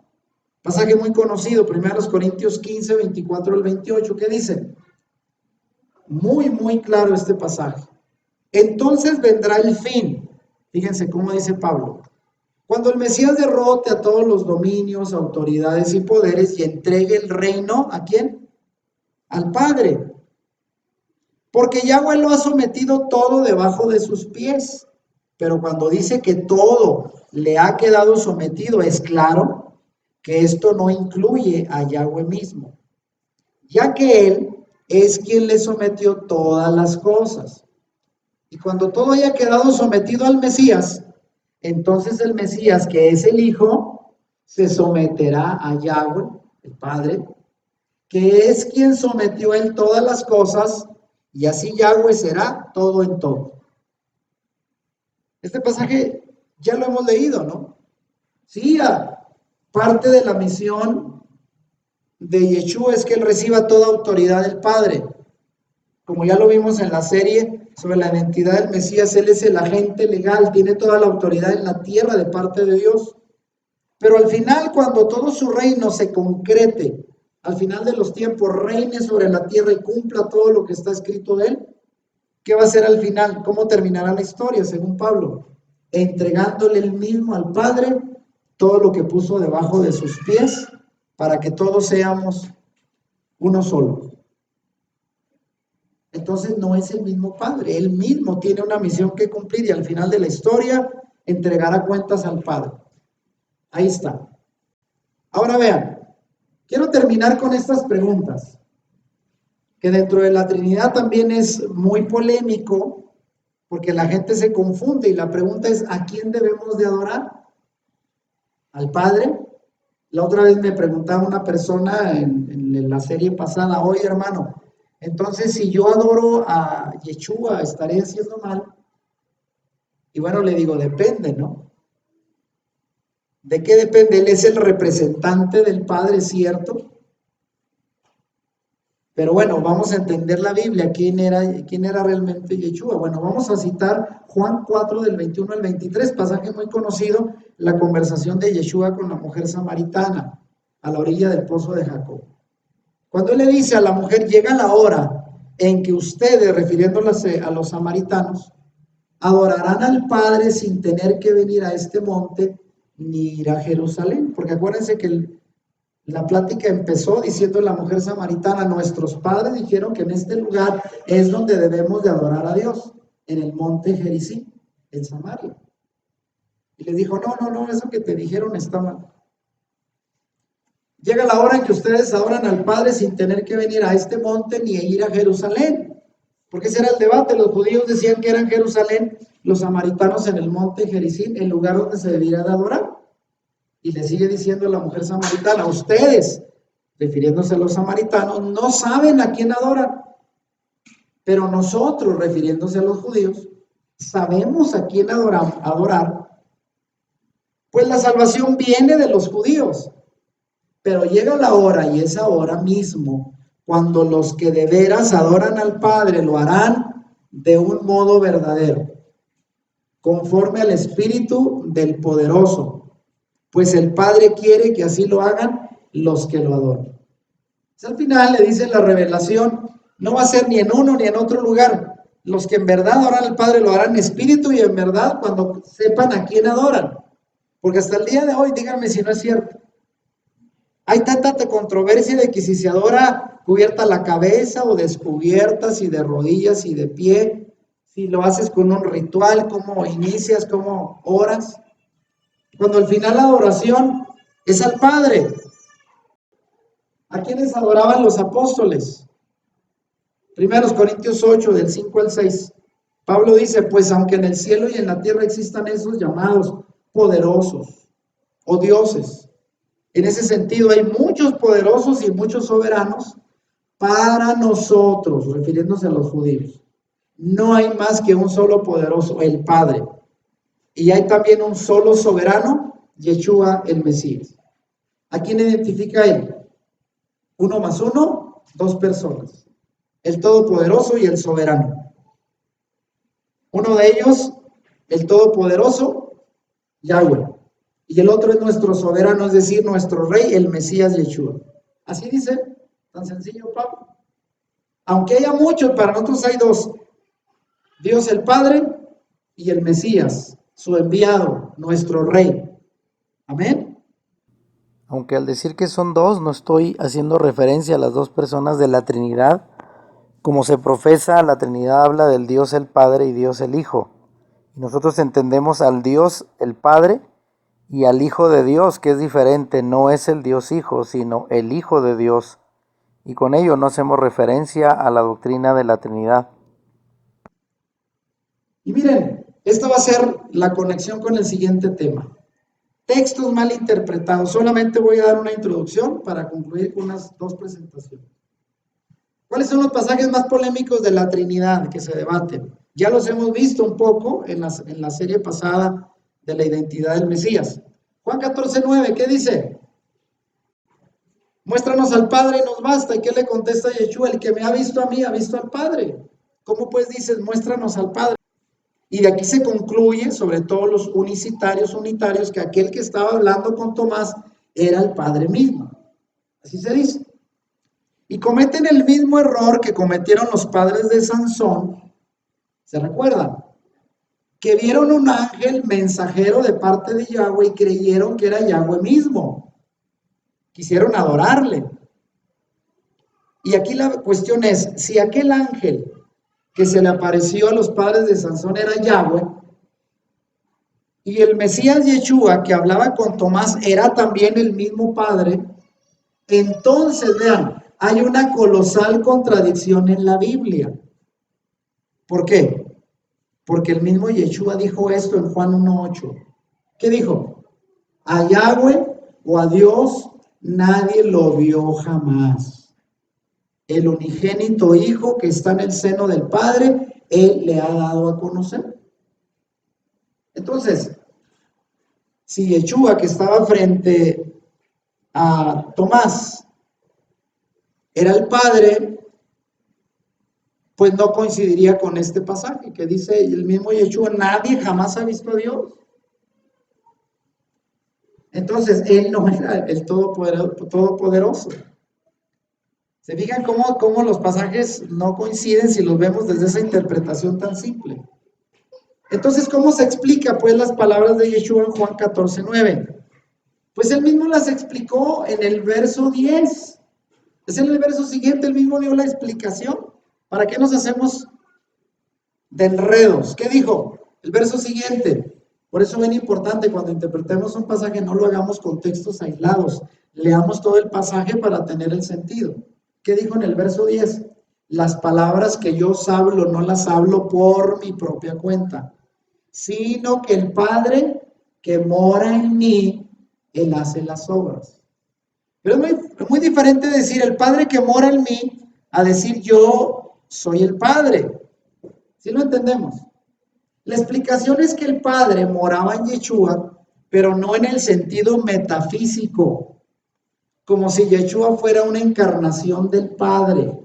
Pasaje muy conocido, 1 Corintios 15, 24 al 28, ¿qué dice? Muy claro este pasaje. Entonces vendrá el fin. Fíjense cómo dice Pablo. Cuando el Mesías derrote a todos los dominios, autoridades y poderes y entregue el reino, ¿a quién? Al Padre. Porque Yahweh lo ha sometido todo debajo de sus pies. Pero cuando dice que todo le ha quedado sometido, es claro que esto no incluye a Yahweh mismo, ya que Él es quien le sometió todas las cosas. Y cuando todo haya quedado sometido al Mesías, entonces el Mesías, que es el Hijo, se someterá a Yahweh, el Padre, que es quien sometió en todas las cosas, y así Yahweh será todo en todo. Este pasaje ya lo hemos leído, ¿no? Sí, parte de la misión de Yeshua es que él reciba toda autoridad del Padre. Como ya lo vimos en la serie sobre la identidad del Mesías, él es el agente legal, tiene toda la autoridad en la tierra de parte de Dios. Pero al final, cuando todo su reino se concrete, al final de los tiempos, reine sobre la tierra y cumpla todo lo que está escrito de él, ¿qué va a ser al final? ¿Cómo terminará la historia, según Pablo? Entregándole él mismo al Padre todo lo que puso debajo de sus pies para que todos seamos uno solo. Entonces no es el mismo Padre, él mismo tiene una misión que cumplir y al final de la historia entregará cuentas al Padre. Ahí está. Ahora vean, quiero terminar con estas preguntas, que dentro de la Trinidad también es muy polémico, porque la gente se confunde y la pregunta es, ¿a quién debemos de adorar? ¿Al Padre? La otra vez me preguntaba una persona en la serie pasada, oye hermano, entonces si yo adoro a Yeshua, ¿estaré haciendo mal? Y bueno, le digo, depende, ¿no? ¿De qué depende? Él es el representante del Padre, ¿cierto? Pero bueno, vamos a entender la Biblia. ¿Quién era realmente Yeshua? Bueno, vamos a citar Juan 4 del 21 al 23, pasaje muy conocido, la conversación de Yeshua con la mujer samaritana a la orilla del pozo de Jacob. Cuando él le dice a la mujer, llega la hora en que ustedes, refiriéndose a los samaritanos, adorarán al Padre sin tener que venir a este monte ni ir a Jerusalén. Porque acuérdense que la plática empezó diciendo la mujer samaritana, nuestros padres dijeron que en este lugar es donde debemos de adorar a Dios, en el monte Gerizim, en Samaria. Y les dijo, no, eso que te dijeron está mal. Llega la hora en que ustedes adoran al Padre sin tener que venir a este monte ni ir a Jerusalén. Porque ese era el debate. Los judíos decían que era en Jerusalén, los samaritanos en el monte Gerizim, el lugar donde se debería de adorar. Y le sigue diciendo la mujer samaritana, ustedes, refiriéndose a los samaritanos, no saben a quién adoran. Pero nosotros, refiriéndose a los judíos, sabemos a quién adorar. Pues la salvación viene de los judíos. Pero llega la hora, y es ahora mismo, cuando los que de veras adoran al Padre lo harán de un modo verdadero, conforme al Espíritu del Poderoso, pues el Padre quiere que así lo hagan los que lo adoran. Al final le dice la revelación, no va a ser ni en uno ni en otro lugar. Los que en verdad adoran al Padre lo harán en espíritu y en verdad cuando sepan a quién adoran. Porque hasta el día de hoy, díganme si no es cierto, hay tanta controversia de que si se adora cubierta la cabeza o descubierta, si de rodillas y de pie, si lo haces con un ritual, cómo inicias, cómo oras. Cuando al final la adoración es al Padre. ¿A quiénes adoraban los apóstoles? 1 Corintios 8, del 5 al 6. Pablo dice, pues aunque en el cielo y en la tierra existan esos llamados poderosos o dioses, en ese sentido hay muchos poderosos y muchos soberanos. Para nosotros, refiriéndose a los judíos, no hay más que un solo poderoso, el Padre. Y hay también un solo soberano, Yeshua el Mesías. ¿A quién identifica él? 1 más 1, 2 personas. El Todopoderoso y el Soberano. Uno de ellos, el Todopoderoso, Yahweh. Y el otro es nuestro soberano, es decir, nuestro Rey, el Mesías Yeshua. Así dice, tan sencillo, Pablo. Aunque haya muchos, para nosotros hay dos. Dios el Padre y el Mesías, su enviado, nuestro Rey. Amén. Aunque al decir que son dos, no estoy haciendo referencia a las dos personas de la Trinidad. Como se profesa, la Trinidad habla del Dios el Padre y Dios el Hijo. Y nosotros entendemos al Dios el Padre y al Hijo de Dios, que es diferente, no es el Dios Hijo, sino el Hijo de Dios. Y con ello no hacemos referencia a la doctrina de la Trinidad. Y miren, esta va a ser la conexión con el siguiente tema. Textos mal interpretados. Solamente voy a dar una introducción para concluir con unas dos presentaciones. ¿Cuáles son los pasajes más polémicos de la Trinidad que se debaten? Ya los hemos visto un poco en la serie pasada de la identidad del Mesías. Juan 14:9, ¿qué dice? Muéstranos al Padre y nos basta. ¿Y qué le contesta Yeshua? El que me ha visto a mí, ha visto al Padre. ¿Cómo pues dices, muéstranos al Padre? Y de aquí se concluye, sobre todo los unitarios, que aquel que estaba hablando con Tomás era el Padre mismo. Así se dice. Y cometen el mismo error que cometieron los padres de Sansón. ¿Se recuerdan? Que vieron un ángel mensajero de parte de Yahweh y creyeron que era Yahweh mismo. Quisieron adorarle. Y aquí la cuestión es, si aquel ángel que se le apareció a los padres de Sansón era Yahweh, y el Mesías Yeshua que hablaba con Tomás era también el mismo Padre, entonces vean, hay una colosal contradicción en la Biblia. ¿Por qué? Porque el mismo Yeshua dijo esto en Juan 1:8. ¿Qué dijo? A Yahweh o a Dios nadie lo vio jamás. El unigénito Hijo que está en el seno del Padre, Él le ha dado a conocer. Entonces, si Yeshua, que estaba frente a Tomás, era el Padre, pues no coincidiría con este pasaje que dice el mismo Yeshua, nadie jamás ha visto a Dios. Entonces, él no era el todopoderoso. ¿Se fijan cómo los pasajes no coinciden si los vemos desde esa interpretación tan simple? Entonces, ¿cómo se explica pues las palabras de Yeshua en Juan 14:9? Pues él mismo las explicó en el verso 10. Es en el verso siguiente, él mismo dio la explicación. ¿Para qué nos hacemos de enredos? ¿Qué dijo? El verso siguiente. Por eso es bien importante cuando interpretemos un pasaje, no lo hagamos con textos aislados. Leamos todo el pasaje para tener el sentido. ¿Qué dijo en el verso 10? Las palabras que yo os hablo, no las hablo por mi propia cuenta, sino que el Padre que mora en mí, Él hace las obras. Pero es muy diferente decir el Padre que mora en mí a decir yo soy el Padre. ¿Sí lo entendemos? La explicación es que el Padre moraba en Yeshua, pero no en el sentido metafísico, como si Yeshua fuera una encarnación del Padre,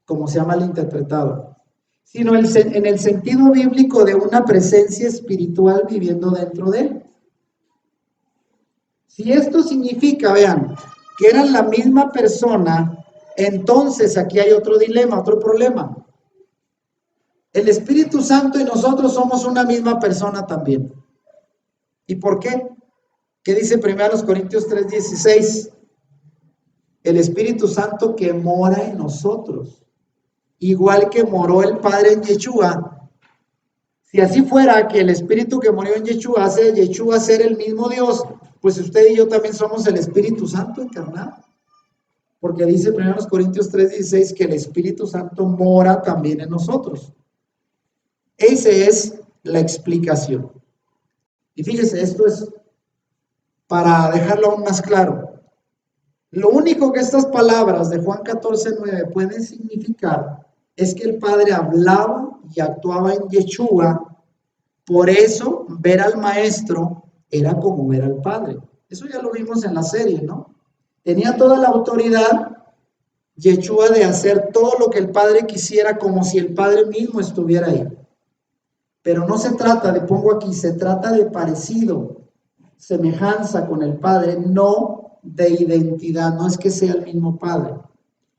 como se ha malinterpretado, sino en el sentido bíblico de una presencia espiritual viviendo dentro de él. Si esto significa, vean, que eran la misma persona, entonces aquí hay otro dilema, otro problema. El Espíritu Santo y nosotros somos una misma persona también. ¿Y por qué? ¿Qué dice 1 Corintios 3:16? El Espíritu Santo que mora en nosotros, igual que moró el Padre en Yeshua. Si así fuera que el Espíritu que murió en Yeshua hace de Yeshua ser el mismo Dios, pues usted y yo también somos el Espíritu Santo encarnado. Porque dice 1 Corintios 3:16 que el Espíritu Santo mora también en nosotros. Esa es la explicación. Y fíjese, esto es para dejarlo aún más claro. Lo único que estas palabras de Juan 14:9 pueden significar es que el Padre hablaba y actuaba en Yeshua. Por eso, ver al Maestro era como ver al Padre. Eso ya lo vimos en la serie, ¿no? Tenía toda la autoridad Yeshua de hacer todo lo que el Padre quisiera, como si el Padre mismo estuviera ahí. Pero no se trata de, pongo aquí, se trata de parecido, semejanza con el Padre, no de identidad, no es que sea el mismo Padre.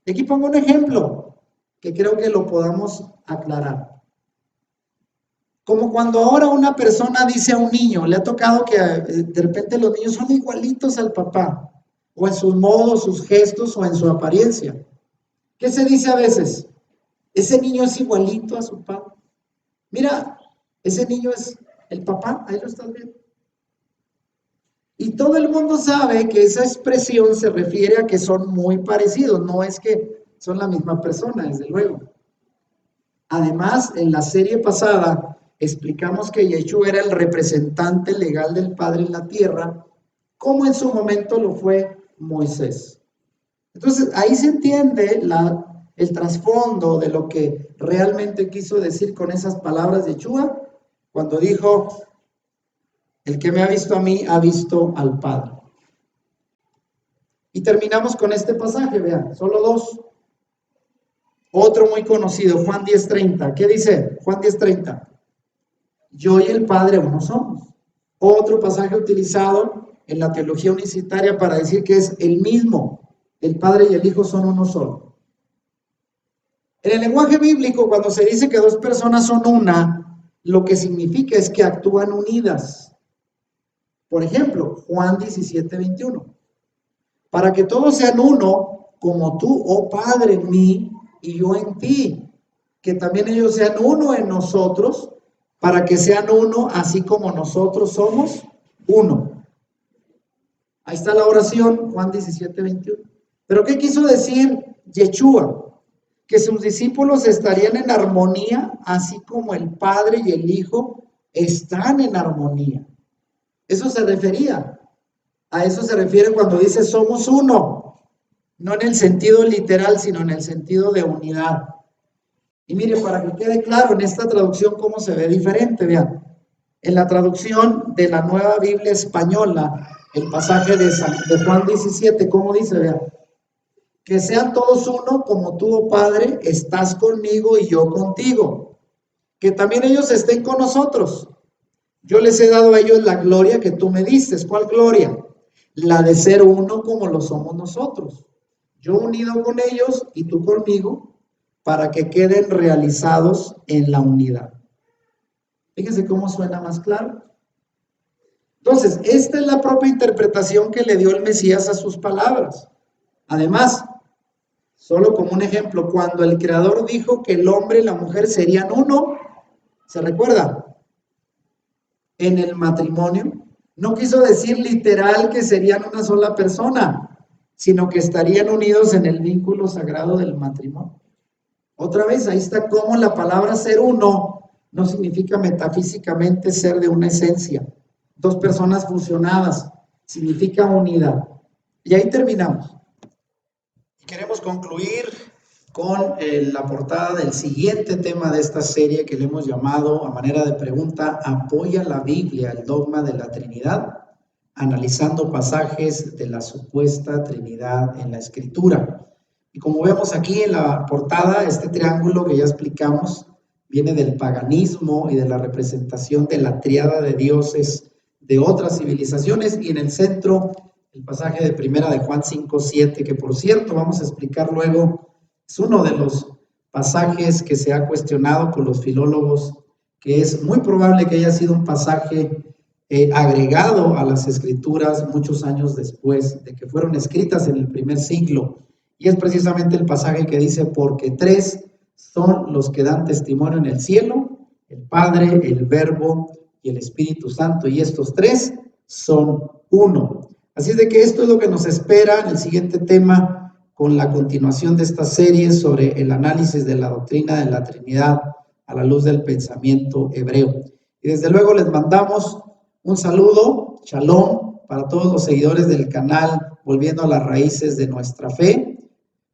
Y aquí pongo un ejemplo que creo que lo podamos aclarar. Como cuando ahora una persona dice a un niño, le ha tocado que de repente los niños son igualitos al papá, o en sus modos, sus gestos, o en su apariencia. ¿Qué se dice a veces? Ese niño es igualito a su padre. Mira, ese niño es el papá, ahí lo estás viendo. Y todo el mundo sabe que esa expresión se refiere a que son muy parecidos, no es que son la misma persona, desde luego. Además, en la serie pasada explicamos que Yeshua era el representante legal del Padre en la tierra, como en su momento lo fue Moisés. Entonces, ahí se entiende el trasfondo de lo que realmente quiso decir con esas palabras de Yeshua, cuando dijo, el que me ha visto a mí, ha visto al Padre. Y terminamos con este pasaje, vean, solo dos. Otro muy conocido, Juan 10:30. ¿Qué dice Juan 10:30? Yo y el Padre uno somos. Otro pasaje utilizado en la teología unicitaria para decir que es el mismo. El Padre y el Hijo son uno solo. En el lenguaje bíblico, cuando se dice que dos personas son una, lo que significa es que actúan unidas. Por ejemplo, Juan 17:21. Para que todos sean uno, como tú, oh Padre, en mí y yo en ti. Que también ellos sean uno en nosotros, para que sean uno, así como nosotros somos uno. Ahí está la oración, Juan 17:21. ¿Pero qué quiso decir Yeshua? Que sus discípulos estarían en armonía, así como el Padre y el Hijo están en armonía. Eso se refería. A eso se refiere cuando dice somos uno. No en el sentido literal, sino en el sentido de unidad. Y mire, para que quede claro en esta traducción cómo se ve diferente, vean. En la traducción de la Nueva Biblia Española, el pasaje de Juan 17, ¿cómo dice? Vea, que sean todos uno como tú, oh Padre, estás conmigo y yo contigo. Que también ellos estén con nosotros. Yo les he dado a ellos la gloria que tú me diste. ¿Cuál gloria? La de ser uno como lo somos nosotros. Yo unido con ellos y tú conmigo, para que queden realizados en la unidad. Fíjense cómo suena más claro. Entonces, esta es la propia interpretación que le dio el Mesías a sus palabras. Además, solo como un ejemplo, cuando el Creador dijo que el hombre y la mujer serían uno, ¿se recuerda? En el matrimonio, no quiso decir literal que serían una sola persona, sino que estarían unidos en el vínculo sagrado del matrimonio. Otra vez, ahí está cómo la palabra ser uno no significa metafísicamente ser de una esencia. Dos personas fusionadas, significa unidad. Y ahí terminamos. Y queremos concluir con la portada del siguiente tema de esta serie que le hemos llamado, a manera de pregunta, ¿apoya la Biblia el dogma de la Trinidad? Analizando pasajes de la supuesta Trinidad en la Escritura. Y como vemos aquí en la portada, este triángulo que ya explicamos viene del paganismo y de la representación de la tríada de dioses de otras civilizaciones, y en el centro el pasaje de primera de Juan 5:7, que por cierto vamos a explicar luego, es uno de los pasajes que se ha cuestionado por los filólogos, que es muy probable que haya sido un pasaje agregado a las escrituras muchos años después de que fueron escritas en el primer siglo, y es precisamente el pasaje que dice: porque tres son los que dan testimonio en el cielo, el Padre, el Verbo y el Espíritu Santo, y estos tres son uno. Así es de que esto es lo que nos espera en el siguiente tema, con la continuación de esta serie sobre el análisis de la doctrina de la Trinidad a la luz del pensamiento hebreo. Y desde luego les mandamos un saludo, shalom, para todos los seguidores del canal Volviendo a las Raíces de Nuestra Fe,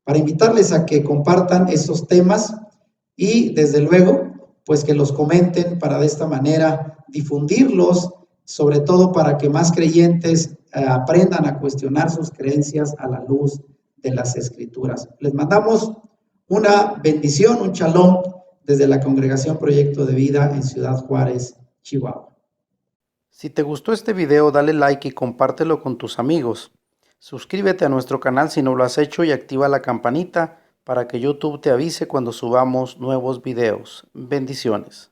para invitarles a que compartan estos temas y desde luego, pues que los comenten para de esta manera difundirlos, sobre todo para que más creyentes aprendan a cuestionar sus creencias a la luz de las Escrituras. Les mandamos una bendición, un shalom desde la Congregación Proyecto de Vida en Ciudad Juárez, Chihuahua. Si te gustó este video, dale like y compártelo con tus amigos. Suscríbete a nuestro canal si no lo has hecho y activa la campanita para que YouTube te avise cuando subamos nuevos videos. Bendiciones.